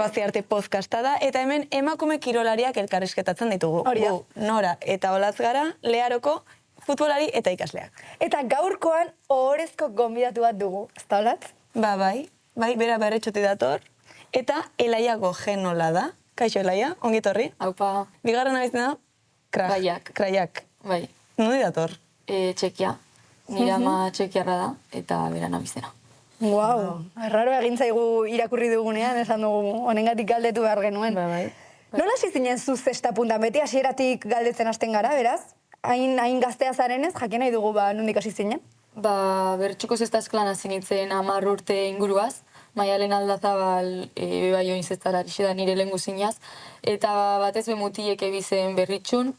Aziarte podcasta da, eta hemen emakume kirolariak elkarrizketatzen ditugu. Hori da. Nora eta Olatz gara, Learoko futbolari eta ikasleak. Eta gaurkoan ohorezko gonbidatu bat dugu, ez da Olatz? Bai, bera berretxoti dator, eta Elaiago Genola da. Kaixo, Elaia, ongi torri. Haupa. Bigarren abizena da? Kraiak. Bai. Nondi dator? Txekia. Nire ama txekiarra da, eta beran abizena. Wow. Erraro egin zaigu irakurri dugunean, esan dugu honengatik galdetu behar genuen. Bai. Nola hasi zinen zu zesta puntan? Beti hasieratik galdetzen hasten gara, beraz? Hain gaztea zarenez, jakin nahi dugu nondik hasi zinen? Bertxoko zesta eskolan hasi nintzen 10 urte inguruaz. Maialen Aldazabal bai oin zestara da nire lehengu zinaz. Eta batez bemutiek ebizen berritxun,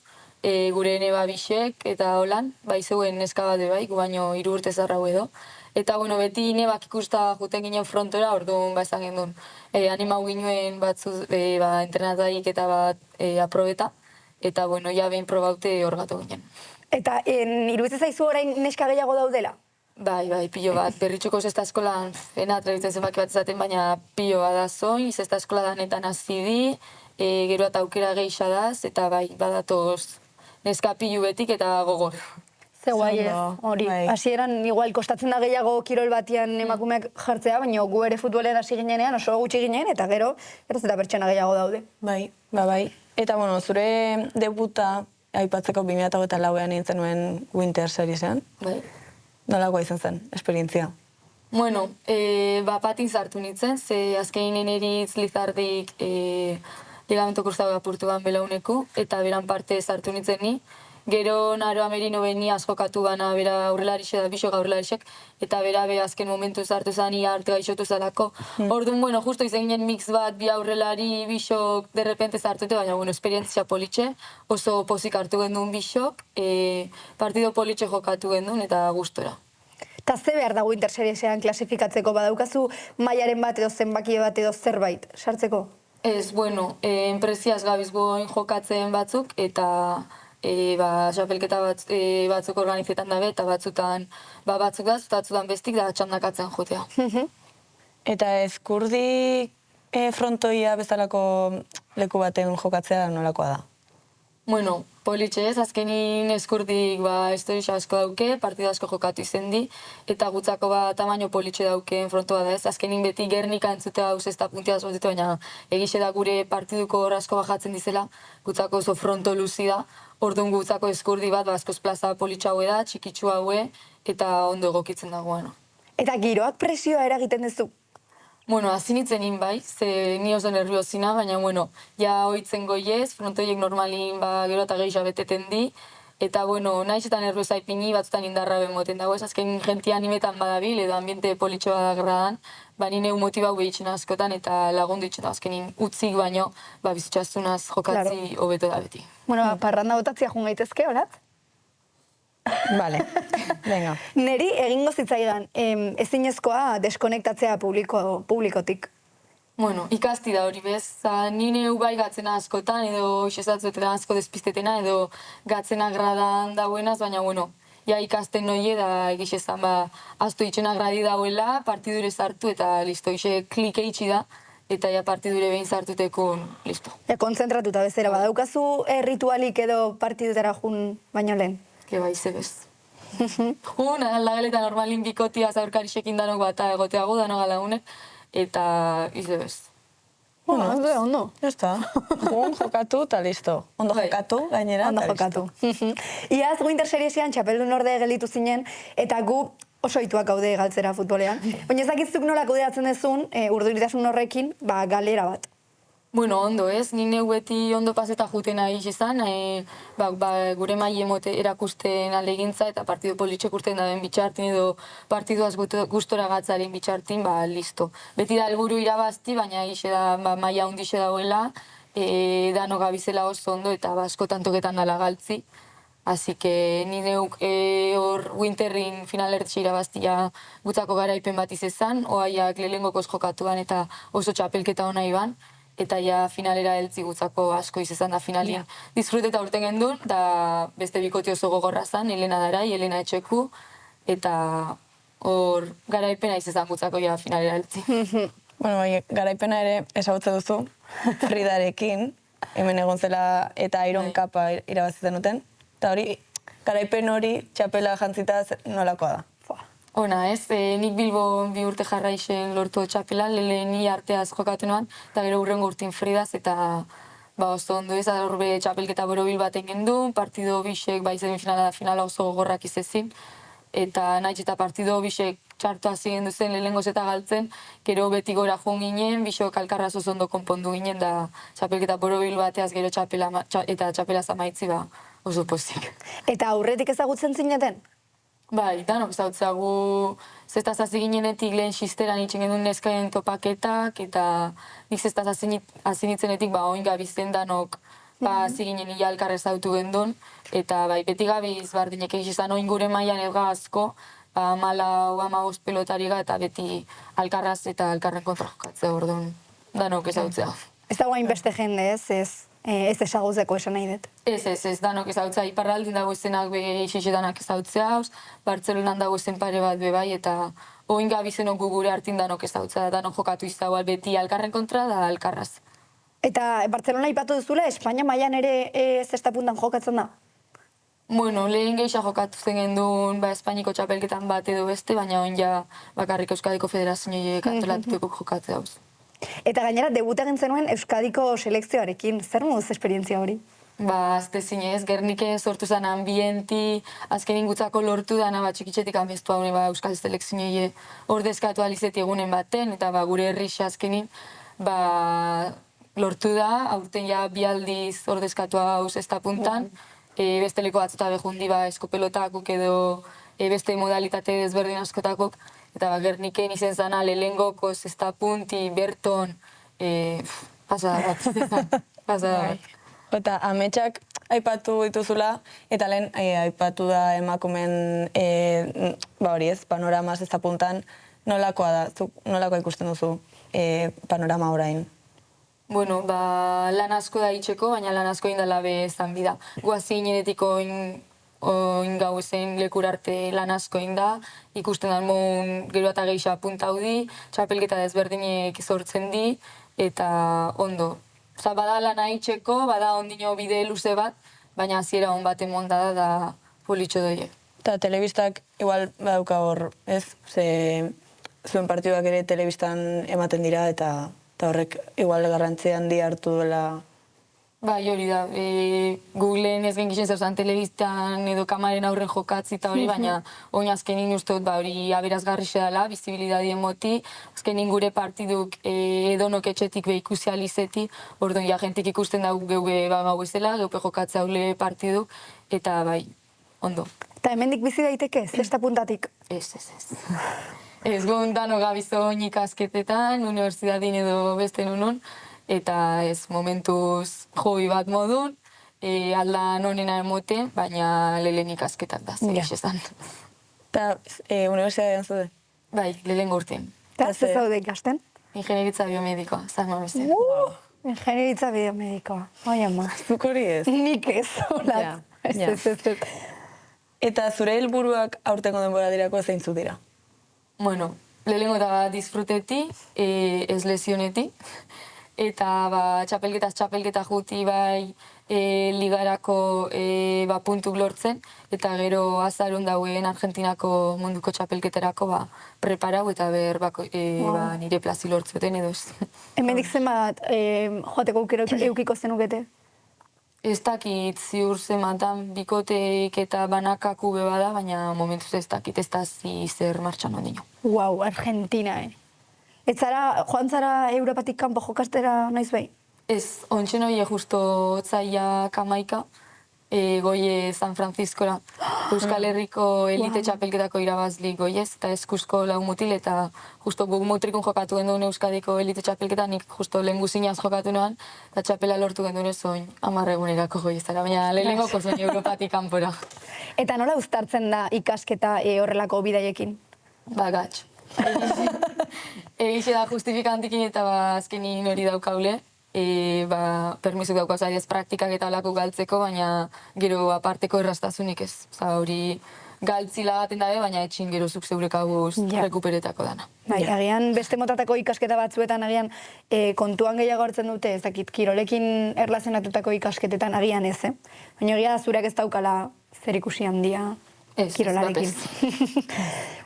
gure neba bisek eta holan, bai zeuen neska bat bai, gu baino 3 urte zarrau edo. Eta, beti nebak ikusta juten ginen frontora, orduan, esan gendun, animau ginen batzu, entrenataik eta bat aprobeta, eta, ja behin probaute hor gatu ginen. Eta, iruditzen zaizu orain neska gehiago daudela? Bai, pilo bat. Berritxuko zesta eskolan, atrebitzen zenbaki bat ezaten, baina pilo bat da zoin, zesta eskola danetan hasi di, gero eta aukera geixadaz, eta bai, badatoz neska pilu betik eta gogor. Ze guai ez, hori. Hasieran igual kostatzen da gehiago kirol batian emakumeak jartzea, baina gu ere futbolean hasi ginenean oso gutxi ginen, eta gero eta pertsona gehiago daude. Bai. Eta, zure debuta aipatzeko 2008an nintzen nuen Winter Seriesean. Bai. Nolakoa izan zen, esperientzia? Patin zartu nintzen, ze azkenin eritz Lizardik ligamento kruzado apurtu ban belauneku, eta beran parte zartu nintzen ni. Gero Naro Amerino beni askokatu gana bera aurrelarixe da, bisok aurrelarixek, eta bera azken momentu zartu zani arte gaixotu zalako. Orduan, justo izan ginen mix bat, bi aurrelari, bisok, derrepente zartute, baina, esperientzia politxe, oso pozik hartu gendun bisok, partido politxe jokatu gendun, eta gustora. Eta ze behar dago Winter Seriesean klasifikatzeko, badaukazu mailaren bat edo zenbaki bat edo zerbait, sartzeko? Ez, enpresiaz gabiz goin jokatzen batzuk, eta xapelketa batzuk organizetan dabe, eta batzutan batzuk da, batzutan bestik da txandakatzen jotea. Eta Ezkurdi frontoia bezalako leku baten jokatzea nolakoa da? Politxe ez, azkenin Ezkurdik historia asko dauke, partido asko jokatu izen di, eta gutzako tamaino politxe daukeen frontoa da ez, azkenin beti Gernika entzutea hau zesta puntia zauzitu, baina egixe da gure partiduko asko bajatzen dizela, gutzako oso fronto luzi da, orduan gutzako Ezkurdi bat, askoz plaza politxe haue da, txikitsu haue, eta ondo egokitzen dagoena. Eta giroak presioa eragiten duzu? Hasi nintzen bai, ze ni oso nerviosina, baina, ja oitzen goiez, frontoiek normalin gero eta gehiago beteten di, eta, nahiz eta nerviosa ipini, batzutan indarra bemoten dago, ez azken jentia animetan badabil, edo ambiente politxo badagradan, nire motibau behitzen askotan, eta lagundu itxen da, azkenin utzik baino, bizitxazunaz jokatzi hobeto da beti. Parranda botatzia jun gaitezke, horat? Bale, venga. Neri egingo zitzaidan, ezinezkoa deskonektatzea publikotik. Ikasti da hori bez. Nire bai gatzena askotan, edo isezatzuetan asko despistetena, edo gatzena gradan dauenaz, baina, ja ikasten noie da egizezan, aztu itxena gradi dauela, partidure sartu eta listo, ise klik eitxi da, eta ja partidure behin sartutekun, listo. Kontzentratuta bezera, badaukazu ritualik edo partidutera jun baino lehen? Bai, zebez. Aldageletan normalin bikotia zaurkarixekin danok bat egoteago, danok galaunek, eta izebez. Ondo. Jazta, jokatu eta listo. Ondo jokatu, gainera, eta listo. Iaz, Winter Seriesean txapeldun orde gelditu zinen, eta gu oso ituak gaude galtzera futbolean. Baina ezakitzuk nola kudeatzen dezun, urduritasun horrekin, galera bat. Ondo ez, nire beti ondo paseta jutena izan, gure maile emote erakusten alegintza eta partido politxek urten daben bitxartin edo partiduaz gustora gatzaren bitxartin, listo. Beti da helburu irabazti, baina egixe da maila hundixe dagoela, dano gabizela oso ondo eta askotan toketan dala galtzi. Así que nire hor Winterrin finalertxe irabaztia gutzako garaipen bat izan, oaiak lehengokoz jokatuan eta oso txapelketa hona iban. Eta ja finalera heltzi gutzako asko izan da finalien. Disfruteta urten gendun, da beste bikoti oso gogorra zan, Elena Darai, Elena Etxeku, eta hor garaipena izan gutzako ja finalera heltzi. Bueno, bai, garaipena ere esagutze duzu, Fridarekin, hemen egon zela eta Iron Cupa irabazi zenuten. Eta hori, garaipen hori txapela jantzita nolakoa da? Ona, ez, nik Bilbo 2 urte jarraixen lortu txapela, ni arteaz jokatu noan, eta gero hurrengo urtin Fridaz, eta oso ondo ez, horbe txapelketa borobil baten gendu, partido bisek, bai semifinala da finala oso gogorrak izezin, eta nahiz eta partido bisek txartu hasi gendu zen lehenengoz eta galtzen, gero beti gora joan ginen, bisok alkarraz oso ondo konpondu ginen, da txapelketa borobil bateaz gero eta txapela zamaitzi oso pozik. Eta aurretik ezagutzen zineten? Bai, danok zautzagu zestaz hasi ginenetik lehen xisteran itxen genuen neskaien topaketak, eta nik zestaz hasi nitzenetik oin gabizen danok hasi ginen ia elkarrez zautu gendun, eta bai, beti gabiz bardinek egizan oin gure mailan elga asko, 14-15 pelotariga eta beti alkarraz eta alkarren kontra jokatzea orduan danok ezautzea. Ez dago hainbeste jende ez ezagutzeko esan nahi dut. Ez, danok ezautzea. Iparraldin dago ezenak xixetanak ezautzea, Bartzelonan dago ezen pare bat bai, eta oin gabizenok gure hartin danok ezautzea, danok jokatu izagoal beti alkarren kontra da alkarraz. Eta Bartzelona ipatu duzula, Espainia mailan ere zestapuntan jokatzen da? Bueno, lehen geisha jokatu zen gendun Espainiko txapelketan bat edo beste, baina oin ja bakarrik Euskadiko Federazioa antolatuko jokatzea dauz. Eta gainera, debuta egin zenuen Euskadiko selekzioarekin. Zer moduz esperientzia hori? Azte zinez, Gerniken sortu zen ambienti, azkenin gutzako lortu dana txikitzetik anbeztu haune Euskal selekzioa ordezkatu alizeti egunen baten, eta gure herrixa azkenin lortu da, aurten ja bi aldiz ordezkatu hau zestapuntan, besteleko batzuta behundi eskopelotakuk edo beste modalitate desberdin askotakuk, eta Gerniken izen zana lehengoko zestapunti, Berton, pasada bat. Eta ametsak aipatu dituzula, eta lehen aipatu da emakumen hori ez, panorama zestapuntan, nolakoa da, nolakoa ikusten duzu panorama orain? Bueno, lan asko da itxeko, baina lan asko indala bezan bida. Guazi inenetik oin gau ezen lekurarte lan asko inda, ikusten da mon gero eta geisha punta haudi, txapelketa desberdinek sortzen di, eta ondo. Osa, bada lan itxeko, bada ondino bide luze bat, baina hasiera hon bat emonda da politxo doie. Eta telebistak igual badauka hor, ez? Zuen partiduak ere telebistan ematen dira, eta horrek igual garrantzia handi hartu duela. Bai, hori da. Googleen ez gen gixen zeuzan telebistan edo kamaren aurren jokatzi eta hori, baina oin azkenin uste dut hori aberazgarri dela, bizibilidadien moti, azkenin gure partiduk edonok etxetik ikusi alizeti, orduan ja jentik ikusten da geuge gau ezela, geupe jokatzea haule partiduk, eta bai, ondo. Eta hemendik bizi daiteke, zesta puntatik? Ez. Ez gondano gabizo oin ikasketetan, unibertsitatin edo beste nunun, eta ez momentuz hobi bat modun, aldan honena emote, baina lehen ikasketak da, zer esan. Eta unibertsitatean zude? Bai, lehen urtean. Eta zer zaude ikasten? Ingenieritza biomedikoa, zama bezala. Ingenieritza biomedikoa, oi ama. Zuk hori ez? Nik ez, hola. Ez. Eta zure helburuak aurtengo denbora dirako zeintzu dira? Bueno, lehengo eta disfruteti, ez lesioneti, eta txapelketa juti bai ligarako puntuk lortzen, eta gero azarun dauen Argentinako munduko txapelketerako preparau eta nire plazi lortzeten edo ez. Hemendik zenbat joateko aukero eukiko zenukete? Ez dakit ziur zematan bikoteik eta banakaku beba da, baina momentuz ez dakit ez da zer martxan ondino. Wow, Argentina, joan zara Europatik kanpo jokastera noiz behin? Ez, ontsen hori justo otzaia kamaika, goie San Franciscora. Euskal Herriko elite txapelketako irabazli goiez, eta eskusko lau mutil, eta justo guk mutrikun jokatu genduen Euskadiko elite txapelketa, nik justo lehen guzinaz jokatu noan, eta txapela lortu genduen zoin 10 egunerako goiezara, baina lehenengoko zoin Europatik kanpora. Eta nola uztartzen da ikasketa horrelako bidaiekin? Gatx. Egixe da justifikantikin eta azkenin hori daukaule. Permisuk daukaz adez praktikak eta olako galtzeko, baina gero aparteko errastasunik ez. Hori galtzila baten dabe, baina etxin gero zuk zeurek hau rekuperetako dana. Bai, agian beste motatako ikasketa batzuetan agian kontuan gehiago hartzen dute, ez dakit, kirolekin erlazionatutako ikasketetan agian ez, Baina egia da zureak ez daukala zer ikusi handia kirolarekin.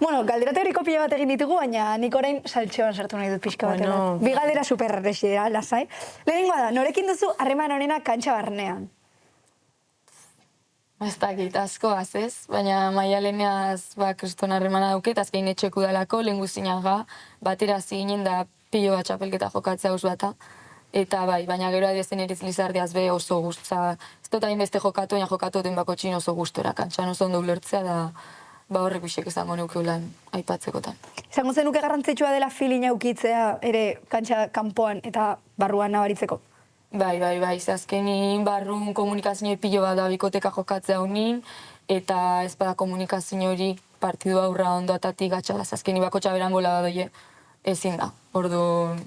Bueno, galdera teoriko pila bat egin ditugu, baina nik orain saltxoan sartu nahi dut pixka bat. Bi galdera superresi dira, lasai. Lehenengoa da, norekin duzu harreman honena kantxa barnean? Ez dakit, asko ez, baina Maialeneaz kriston harremana dauket, azkein etxeku dalako, lehen guztinaga, batera ziginen da pilo bat txapelketa jokatzea haus bata. Eta bai, baina gero adiezen eriz Lizardiaz be oso guztza. Ez dut hainbeste jokatu, baina jokatu den bako txin oso gustora, kantxan oso ondo ulertzea da horrek bisek izango neukeulan aipatzekotan. Izango zenuke garrantzitsua dela feeling aukitzea ere kantxa kanpoan eta barruan nabaritzeko? Bai, azkenin barrun komunikazio pilo bat da bikoteka jokatzea honin, eta ez bada komunikazio hori partidu aurra ondo atatik gatxalaz, azkenin bako txaberan gola badoie ezin da. Ordu,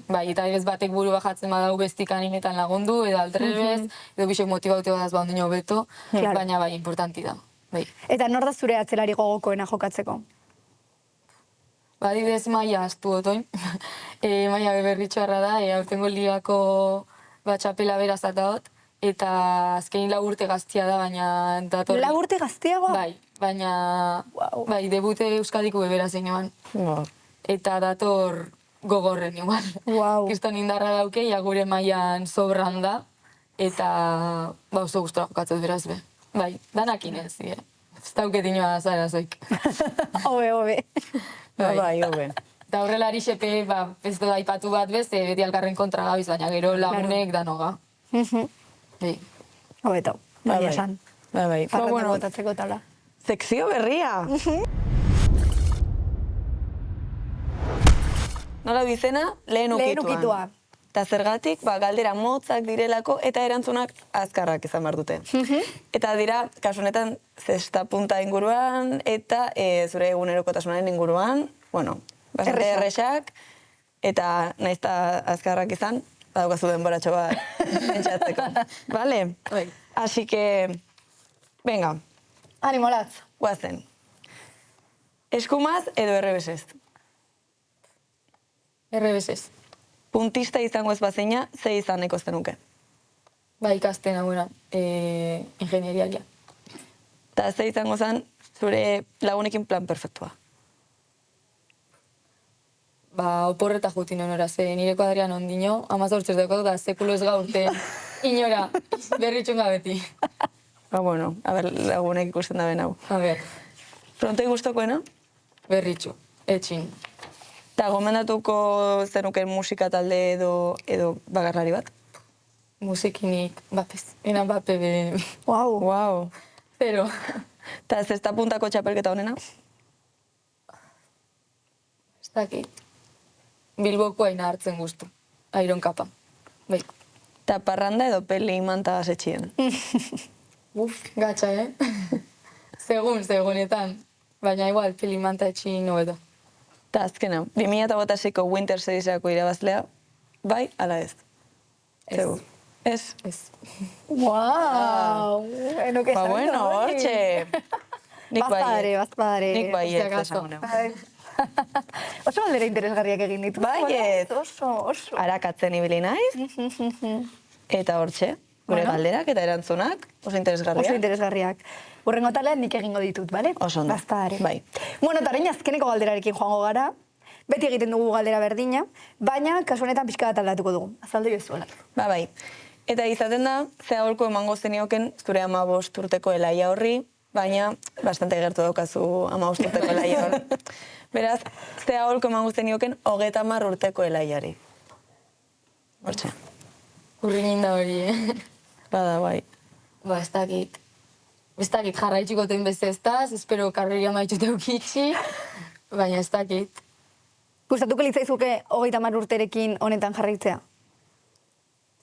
bai, eta ez batek buru bajatzen badau bestik animetan lagundu, edo aldrebez, edo bisek motibaute badaz ondino beto, baina bai, importanti da. Eta nor da zure atzelari gogokoena jokatzeko? Adibidez Maia astu otoin. Maia Berritxoarra da, aurtengo ligako txapela beraz ataot, eta azkenin 4 urte gaztia da, baina dator... 4 urte gaztiagoa? Bai, baina debute Euskadiko bebera zein joan. Eta dator gogorren igual. Kriston indarra dauke, gure mailan sobran da, eta oso gustora jokatzez beraz be. Bai, danakin ez, ez dauket inoa zara zoik. Hobe. Bai, hobe. Eta horrela arisepe, ez da aipatu bat bez, beti alkarren kontra gabiz, baina gero lagunek danoga. Hobeto, baina esan. Bai. Parrata botatzeko tala. Sekzio berria! Nola bizena? Lehen ukituan. Eta zergatik, galdera motzak direlako eta erantzunak azkarrak izan behar dute. Eta dira, kasu honetan, zesta punta inguruan eta zure egunerokotasunaren inguruan, bastante erresak, eta nahiz eta azkarrak izan, badaukazu denboratxo bat pentsatzeko. Bale? Así que, venga. Animo latz. Guazen. Eskumaz edo errebesez? Errebesez. Puntista izango ez bazeina, ze izan ekozten nuke? Ikasten hauena, ingenierialia. Eta ze izango zen, zure lagunekin plan perfektua? Oporreta jutin honora, ze nireko Adrian ondino, 18 dago da sekulo ez gaurte inora, berritxunga beti. A ber, lagunek ikusten da ben hau. A ber. Frontoi guztokoena? Berritxu, etxin. Eta gomendatuko zenuken musika talde edo bakarlari bat? Musikinik, bapez. Enan bape be... Wow. Pero... Eta zesta puntako txapelketa honena? Ez dakit. Bilboko aina hartzen guztu. Airon kapa. Bai. Eta parranda edo peli manta asetxien? Gatsa, Segunetan. Baina igual, peli manta etxin nobeto. Eta azkena, 2008ko Winter Seriesako irabazlea, bai, ala ez? Ez? Ez. Guau! Enoke esan Bueno, hortxe! Bazpadare. Nik bai ez esan guneu. Oso galdera interesgarriak egin ditu. Bai ez! Oso. Arakatzen ibili naiz. Eta hortxe, gure galderak eta erantzunak, oso interesgarriak. Oso interesgarriak. Urrengo talean nik egingo ditut, bale? Oso ondo. Bazpadare. Bai. Bueno, eta orain azkeneko galderarekin joango gara. Beti egiten dugu galdera berdina, baina kasu honetan pixka bat aldatuko dugu. Azaldu jozuela. Bai. Eta izaten da, ze aholko emango zenioken zure 15 urteko elaia horri, baina bastante gertu daukazu 15 urteko elaia hor. Beraz, ze aholko emango zenioken 30 urteko elaiari. Hortxe. Urrin inda hori, Bada, bai. Ez dakit. Ez dakit jarraitxiko ten bezestaz, espero karreria maitxute ukitxi, baina ez dakit. Gustatuko litzaizuke 30 urterekin honetan jarraitzea?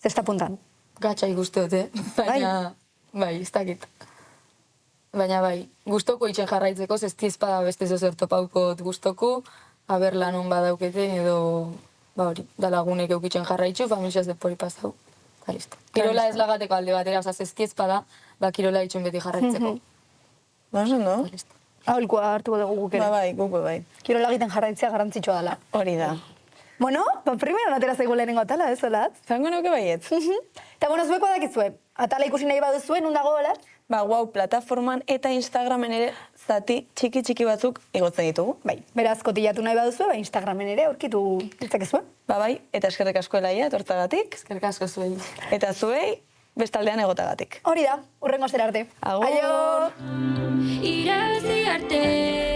Zesta puntan? Gatsa ikusteote, baina bai, ez dakit. Baina bai, gustoko itxen jarraitzeko, zestiezpada beste zozer topaukot gustoko, haber lanon badauketen edo, hori, da lagunek eukitzen jarraitzu, familiaz de pori pasau. Kirola ez lagateko alde batera, zestiezpada, kirola itxen beti jarraitzeko. Oso, no? Aholkua hartuko dugu guk ere. Bai, guk bai. Kirola egiten jarraitzea garrantzitsua dela. Hori da. Bueno, primero atera zaigu lehenengo atala, ez, Olatz? Zango nuke baietz. Eta, bueno, zueko dakizue, atala ikusi nahi baduzue, nun dago, Olatz? Wow, plataforman eta Instagramen ere zati txiki batzuk igotzen ditugu. Bai, beraz, kotillatu nahi baduzue, Instagramen ere aurkitu ditzakezue. Bai, eta eskerrik asko Elaia, etortzagatik. Eskerrik asko zuei. Eta zuei, bestaldean egotagatik. Hori da, urrengo arte. Agur! Aio! Irabazi arte